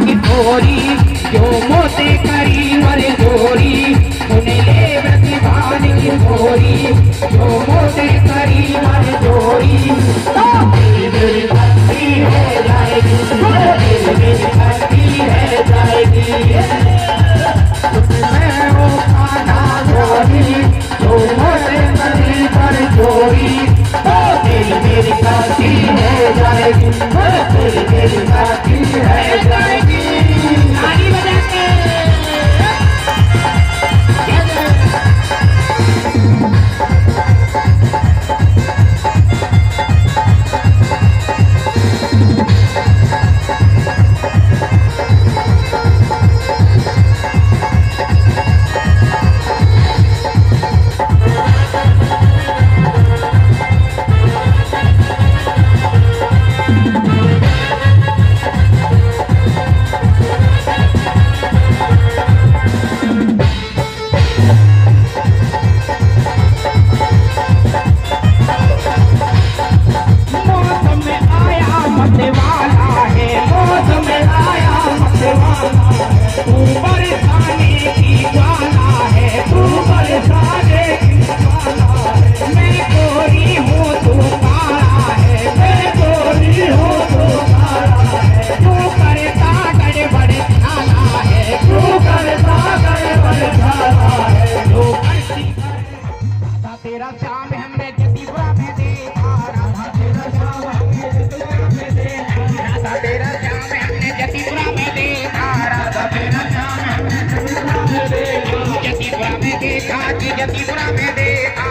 की थोरी जो मोते करी मर जोरी उन्हें ले प्रतिभान की थोरी जो मोते करी मर जोरी मेरी भक्ति है जाएगी मेरी भक्ति है जाएगी मैं वो खाना जोरी जो मोते करी मर जोरी मेरी भक्ति है जाएगी मेरी भक्ति है जाएगी ताली बजा के तेरा श्याम हमने जतीपुरा में देखा राधा तेरा श्याम हमने जतीपुरा में देखा राधा तेरा श्याम जतीपुरा में देखा कि जतीपुरा में देखा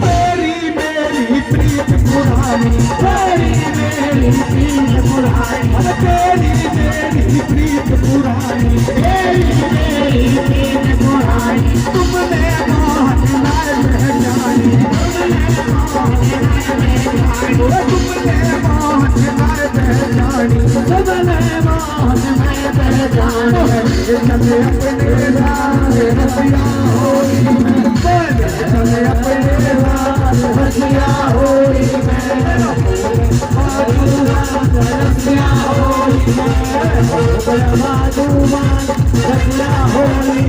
मेरी मेरी प्रीत पुरानी मेरी मेरी प्रीत पुरानी मेरी प्रीत पुरानी मेरी मेरी प्रीत पुरानी तुमने मोहन लाल जानी तुमने मोहन लाल जानी तुमने मोहन लाल जानी चले अपने लाल रसिया होई चले अपने लाल रसिया होई रसिया होई रसिया होई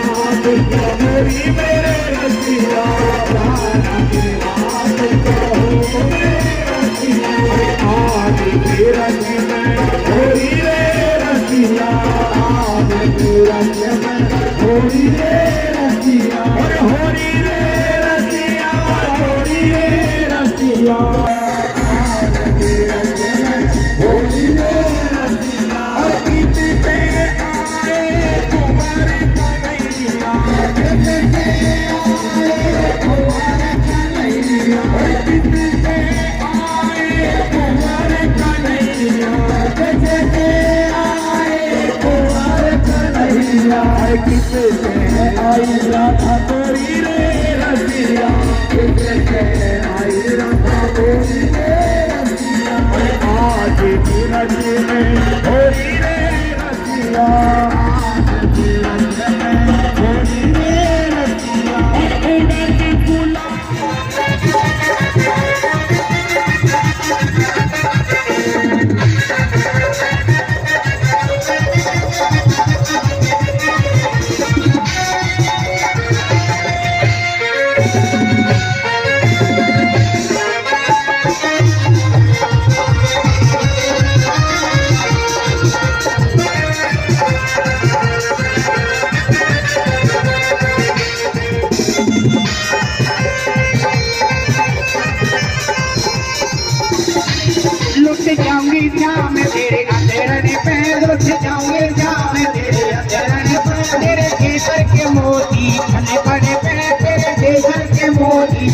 मेरी मेरे रसिया आज तेरा होरी रे रसिया आज तेरा होरी रे रसिया होरी रे रसिया होरी रे रसिया होरी रे रसिया अतीत पे आए तुम्हारे कन्हैया अतीत पे आए तुम्हारे कन्हैया अतीत पे आए तुम्हारे कन्हैया अतीत पे आए तुम्हारे कन्हैया किसे आई राधा तोरी रे रसिया किसे आई राधा तोरी रे रसिया आज की रजी में होरी रे रसिया आज की रजी में होरी रे रसिया उधर की फूला जाऊंगी जाम तेरे अंधेरे पे लुट जाऊंगी जाम तेरे अंधेरे पे तेरे केसर के मोती छने पड़े पे तेरे केसर के मोती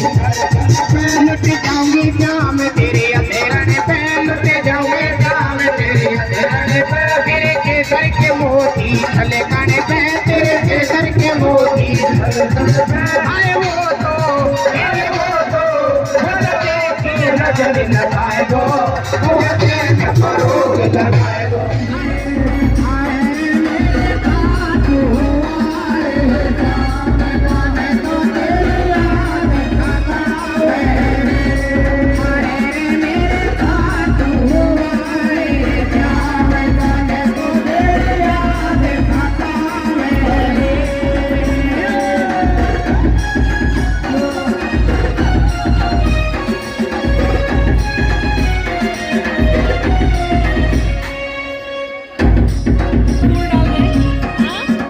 लुट जाऊंगी जाम तेरे अंधेरे पे लुट जाऊंगी जाम तेरे अंधेरे पे तेरे केसर के मोती छले काने पे तेरे केसर के मोती आए वो तो नजर लगाए गो दरबार